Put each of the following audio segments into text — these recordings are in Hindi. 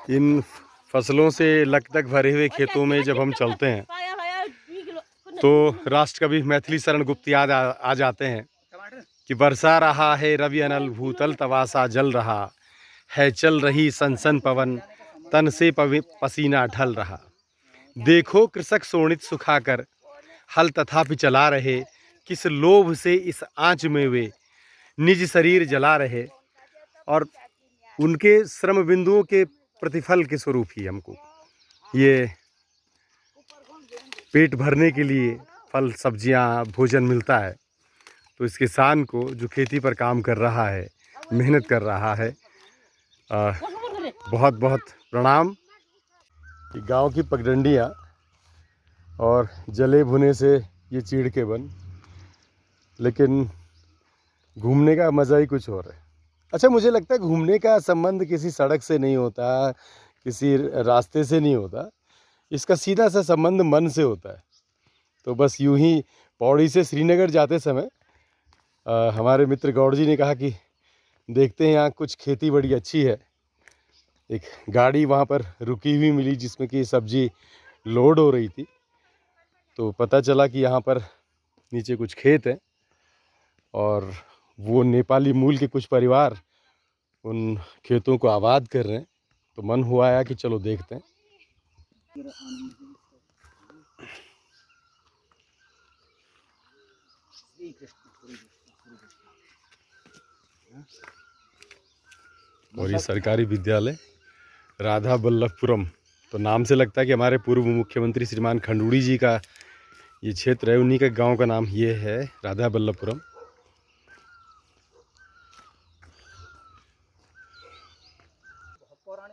इन फसलों से लकतक भरे हुए खेतों में जब हम चलते हैं तो राष्ट्र कवि मैथिली शरण गुप्त याद आ जाते हैं कि बरसा रहा है रवि अनल भूतल तवासा जल रहा है, चल रही सनसन पवन तन से पसीना ढल रहा। देखो कृषक शोणित सुखाकर हल तथापि चला रहे, किस लोभ से इस आंच में वे निज शरीर जला रहे। और उनके श्रम बिंदुओं के प्रतिफल के स्वरूप ही हमको ये पेट भरने के लिए फल सब्जियां भोजन मिलता है। तो इस किसान को जो खेती पर काम कर रहा है, मेहनत कर रहा है, बहुत बहुत प्रणाम। गांव की पगडंडियाँ और जले भुने से ये चीड़ के बन, लेकिन घूमने का मज़ा ही कुछ और है। अच्छा, मुझे लगता है घूमने का संबंध किसी सड़क से नहीं होता, किसी रास्ते से नहीं होता, इसका सीधा सा संबंध मन से होता है। तो बस यूं ही पौड़ी से श्रीनगर जाते समय हमारे मित्र गौड़ जी ने कहा कि देखते हैं यहाँ कुछ खेती बड़ी अच्छी है। एक गाड़ी वहाँ पर रुकी हुई मिली जिसमें कि सब्जी लोड हो रही थी। तो पता चला कि यहाँ पर नीचे कुछ खेत हैं और वो नेपाली मूल के कुछ परिवार उन खेतों को आबाद कर रहे हैं। तो मन हुआ है कि चलो देखते हैं। और ये सरकारी विद्यालय राधा बल्लभपुरम, तो नाम से लगता है कि हमारे पूर्व मुख्यमंत्री श्रीमान खंडूड़ी जी का ये क्षेत्र है, उन्हीं के गांव का नाम ये है राधा बल्लभपुरम।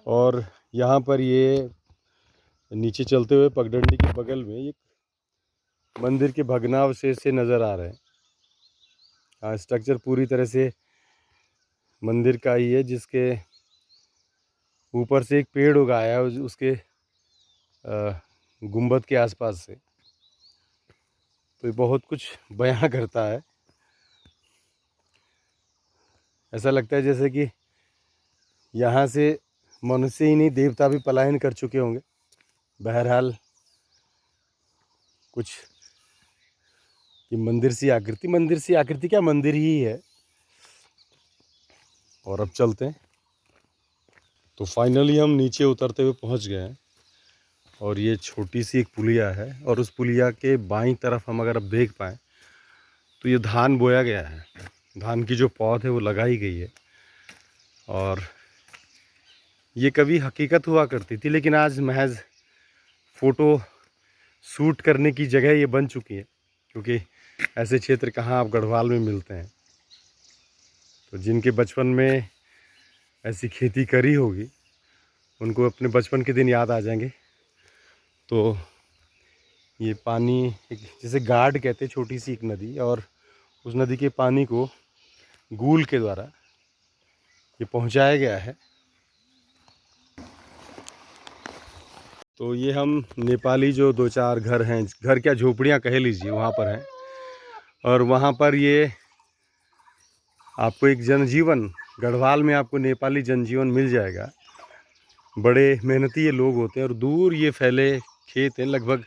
और यहाँ पर ये नीचे चलते हुए पगडंडी के बगल में एक मंदिर के भग्नावशेष से नज़र आ रहे हैं। हाँ, स्ट्रक्चर पूरी तरह से मंदिर का ही है, जिसके ऊपर से एक पेड़ उगाया है उसके गुंबद के आसपास से। तो ये बहुत कुछ बयां करता है। ऐसा लगता है जैसे कि यहाँ से मनुष्य ही नहीं, देवता भी पलायन कर चुके होंगे। बहरहाल कुछ ये मंदिर सी आकृति क्या, मंदिर ही है। और अब चलते हैं। तो फाइनली हम नीचे उतरते हुए पहुँच गए हैं और ये छोटी सी एक पुलिया है और उस पुलिया के बाईं तरफ हम अगर अब देख पाएँ तो ये धान बोया गया है। धान की जो पौध है वो लगाई गई है और ये कभी हकीकत हुआ करती थी, लेकिन आज महज फ़ोटो शूट करने की जगह ये बन चुकी है, क्योंकि ऐसे क्षेत्र कहाँ आप गढ़वाल में मिलते हैं। तो जिनके बचपन में ऐसी खेती करी होगी उनको अपने बचपन के दिन याद आ जाएंगे। तो ये पानी एक जैसे गाड कहते, छोटी सी एक नदी, और उस नदी के पानी को गूल के द्वारा ये पहुंचाया गया है। तो ये हम नेपाली जो दो चार घर हैं, घर क्या झोपड़ियां कह लीजिए, वहाँ पर हैं। और वहाँ पर ये आपको एक जनजीवन, गढ़वाल में आपको नेपाली जनजीवन मिल जाएगा। बड़े मेहनती ये लोग होते हैं और दूर ये फैले खेत हैं, लगभग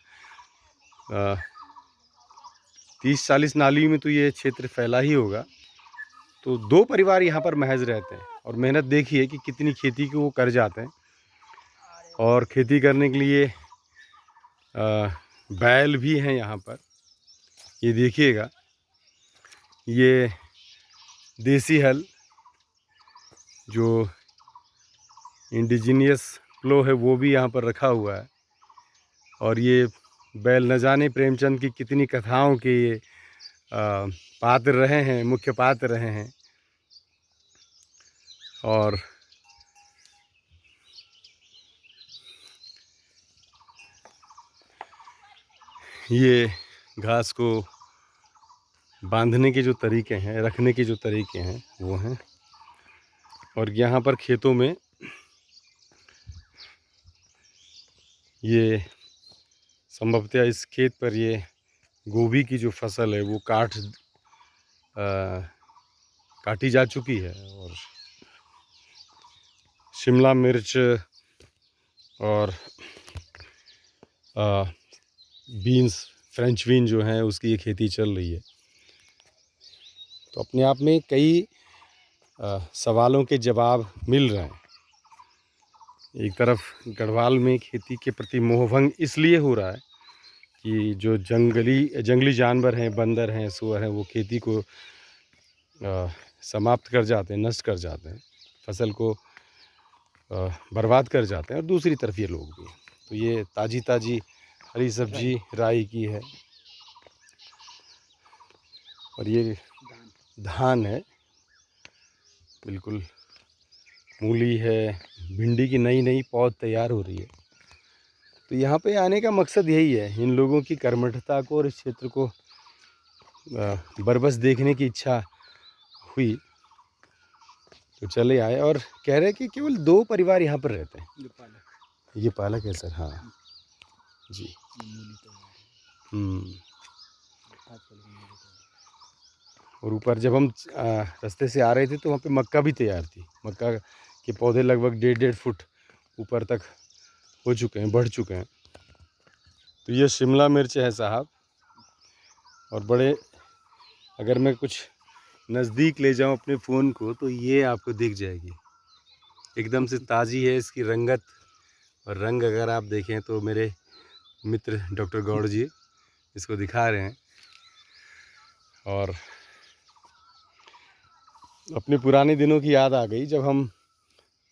30-40 नाली में तो ये क्षेत्र फैला ही होगा। तो 2 परिवार यहाँ पर महज रहते हैं और मेहनत देखिए कि कितनी खेती को वो कर जाते हैं। और खेती करने के लिए बैल भी हैं यहाँ पर, ये देखिएगा। ये देसी हल जो इंडिजीनियस प्लो है वो भी यहाँ पर रखा हुआ है। और ये बैल न जाने प्रेमचंद की कितनी कथाओं के ये पात्र रहे हैं, मुख्य पात्र रहे हैं। और ये घास को बांधने के जो तरीके हैं, रखने के जो तरीके हैं वो हैं। और यहाँ पर खेतों में ये संभवतः इस खेत पर ये गोभी की जो फसल है वो काटी जा चुकी है। और शिमला मिर्च, और बीन्स, फ्रेंच बीन जो हैं उसकी ये खेती चल रही है। तो अपने आप में कई सवालों के जवाब मिल रहे हैं। एक तरफ गढ़वाल में खेती के प्रति मोहभंग इसलिए हो रहा है कि जो जंगली जानवर हैं, बंदर हैं, सूअर हैं, वो खेती को समाप्त कर जाते हैं, नष्ट कर जाते हैं, फसल को बर्बाद कर जाते हैं। और दूसरी तरफ ये लोग भी। तो ये ताज़ी ताज़ी हरी सब्जी राई की है, और ये धान है, बिल्कुल मूली है, भिंडी की नई नई पौध तैयार हो रही है। तो यहाँ पे आने का मकसद यही है, इन लोगों की कर्मठता को और इस क्षेत्र को बरबस देखने की इच्छा हुई, तो चले आए। और कह रहे कि केवल 2 परिवार यहाँ पर रहते हैं। ये पालक है सर, हाँ जी। और ऊपर जब हम रास्ते से आ रहे थे तो वहाँ पे मक्का भी तैयार थी। मक्का के पौधे लगभग 1.5 फुट ऊपर तक हो चुके हैं, बढ़ चुके हैं। तो ये शिमला मिर्च है साहब, और बड़े, अगर मैं कुछ नज़दीक ले जाऊं अपने फ़ोन को तो ये आपको दिख जाएगी, एकदम से ताज़ी है इसकी रंगत और रंग। अगर आप देखें तो मेरे मित्र डॉक्टर गौड़ जी इसको दिखा रहे हैं। और अपने पुराने दिनों की याद आ गई, जब हम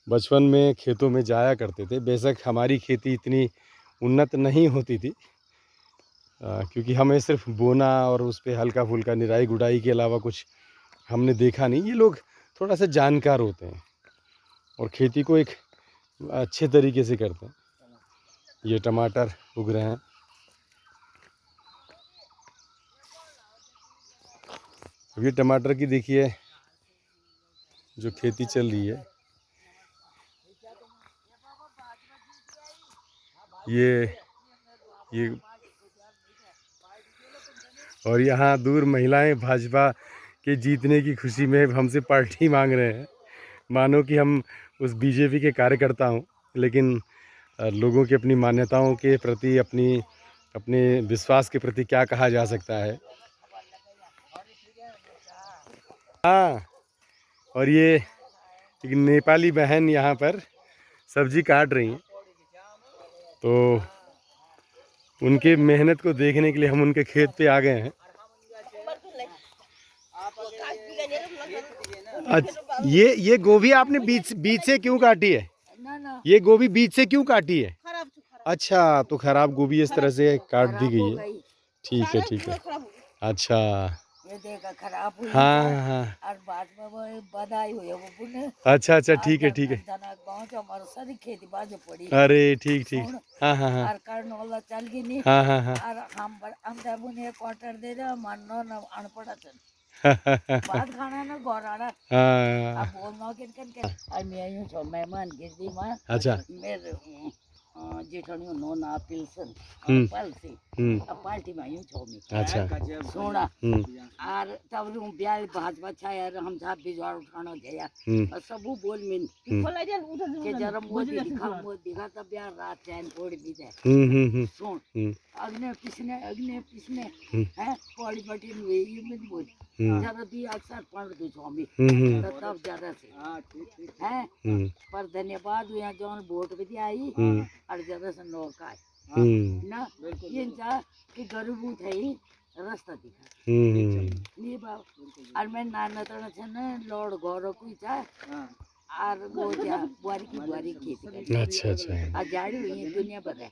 बचपन में खेतों में जाया करते थे। बेशक हमारी खेती इतनी उन्नत नहीं होती थी, क्योंकि हमें सिर्फ बोना और उस पर हल्का फुल्का निराई गुड़ाई के अलावा कुछ हमने देखा नहीं। ये लोग थोड़ा सा जानकार होते हैं और खेती को एक अच्छे तरीके से करते हैं। ये टमाटर उग रहे हैं। अब ये टमाटर की देखिए जो खेती चल रही है, ये और यहाँ दूर महिलाएं भाजपा के जीतने की खुशी में हमसे पार्टी मांग रहे हैं, मानो कि हम उस बीजेपी के कार्यकर्ता हों। लेकिन लोगों की अपनी मान्यताओं के प्रति, अपने विश्वास के प्रति क्या कहा जा सकता है। हाँ, और ये एक नेपाली बहन यहाँ पर सब्जी काट रही हैं, तो उनके मेहनत को देखने के लिए हम उनके खेत पे आ गए हैं। अच्छा, ये गोभी आपने बीच से क्यों काटी है? ये गोभी बीच से क्यों काटी है? अच्छा, तो खराब गोभी इस तरह से काट दी गई है। ठीक है, ठीक है। अच्छा, ये देखा खराब हुई। हाँ हाँ, और बाद में वो बधाई हुई है वो बुने। अच्छा अच्छा, ठीक है, ठीक है। गाँव जो हमारे सारी खेती बाजी पड़ी। अरे ठीक ठीक, हाँ हाँ हाँ, और करने वाला चल गई नहीं। हाँ हाँ हाँ, और हम तब उन्हें क्वार्टर दे रहे मानो न अनपढ़ चल बात खाना ना गोराड़ा। अब बोलना किन किन के और मैं यूं छो मेहमान गिरदी मां। अच्छा, मेरे जेठनी नो ना पिलसन पालसी अब पार्टी में यूं छो में। अच्छा, सोना और तब रूम ब्याह भाजपा छाया हम साहब बिजवाड़ उठाना गया और सबू बोल मिन के जरा मोदी दिखा तब ब्याह रात चैन कोड़ भी दे सुन अग्ने पिछने हैं पौड़ी बटी हुई ये मत बोल जरा दी अक्सर पढ़ दो स्वामी तब ज्यादा से हैं पर धन्यवाद यहाँ जौन वोट भी आई और ज्यादा से नौका ना ये जा कि गरीबू थे रास्ता दिखा नहीं बाबा और मैं नाना तोड़ा छे ना लौड़ गौरव को था और वो जा बुआरी खेती करती। अच्छा अच्छा, और जाड़ी हुई दुनिया भर है।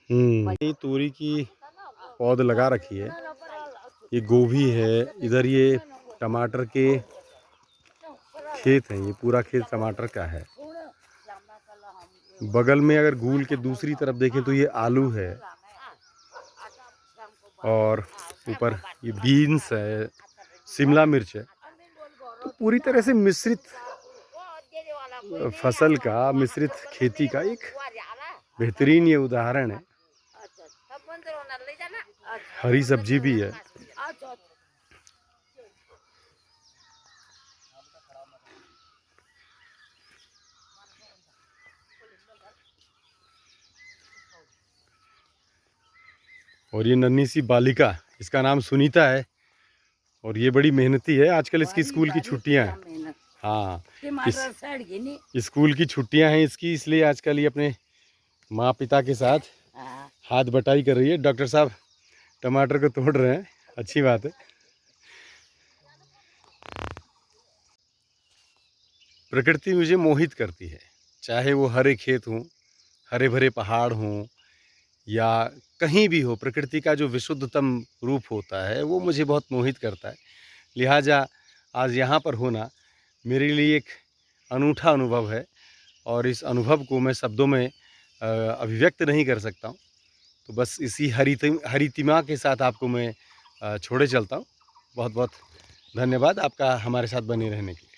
ये तोरी की पौध लगा रखी है, ये गोभी है, इधर ये टमाटर के खेत हैं, ये पूरा खेत टमाटर का है। बगल में अगर गूल के दूसरी तरफ देखें तो ये आलू है, और ऊपर ये बीन्स है, शिमला मिर्च है। तो पूरी तरह से मिश्रित फसल का, मिश्रित खेती का एक बेहतरीन ये उदाहरण है। हरी सब्जी भी है। और ये नन्ही सी बालिका, इसका नाम सुनीता है और ये बड़ी मेहनती है। आजकल इसकी स्कूल की छुट्टियां हैं। हाँ, स्कूल की छुट्टियां हैं इसकी, इसलिए आजकल ये अपने माँ पिता के साथ हाथ बटाई कर रही है। डॉक्टर साहब टमाटर को तोड़ रहे हैं, अच्छी बात है। प्रकृति मुझे मोहित करती है, चाहे वो हरे खेत हों, हरे भरे पहाड़ हों या कहीं भी हो, प्रकृति का जो विशुद्धतम रूप होता है वो मुझे बहुत मोहित करता है। लिहाजा आज यहाँ पर होना मेरे लिए एक अनूठा अनुभव है और इस अनुभव को मैं शब्दों में अभिव्यक्त नहीं कर सकता हूँ। तो बस इसी हरितिमा के साथ आपको मैं छोड़े चलता हूँ। बहुत बहुत धन्यवाद आपका हमारे साथ बने रहने के लिए।